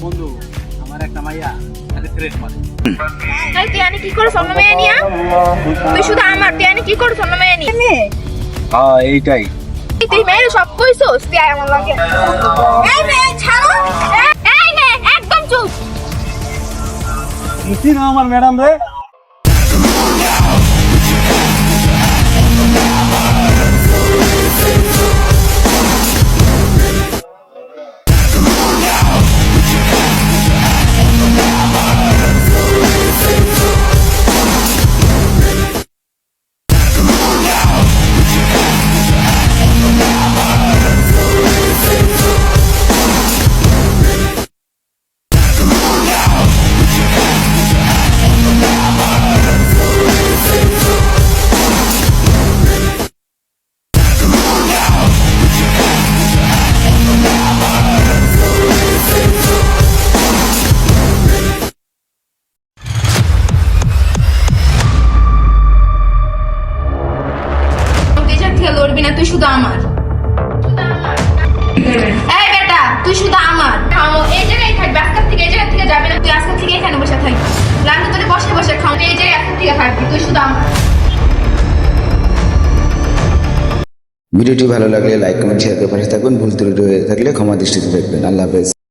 বন্ধু আমার একটা মাইয়া তাকে থ্রেট মারে। তাই তুই আনি কি করছ অন্য মেয়ে নিয়া? তুই শুধু আমার তুই আনি কি করছ অন্য মেয়ে নিয়ে? হ্যাঁ এইটাই। তুই মেয়ের সব কইছস তুই আয় আমার লাগে। এই মেয়ে ছাড়ো। এই মেয়ে একদম চুপ। কিছু না আমার ম্যাডাম রে। লড়বি না তুই শুধু আমার। এই বেটা তুই শুধু আমার। খাও এই জায়গায় থাকবি, আজকে থেকে এই জায়গা থেকে যাবি না, তুই আজকে থেকে এখানে বসে থাকবি। লাঞ্চ তোরে বসে বসে খাও, এই জায়গায় আজকে থেকে থাকবি, তুই শুধু আমার। ভিডিওটি ভালো লাগলে লাইক কমেন্ট শেয়ার করে পাশে থাকুন। ভুল ত্রুটি হয়ে থাকলে ক্ষমা দৃষ্টিতে দেখবেন। আল্লাহ হাফেজ।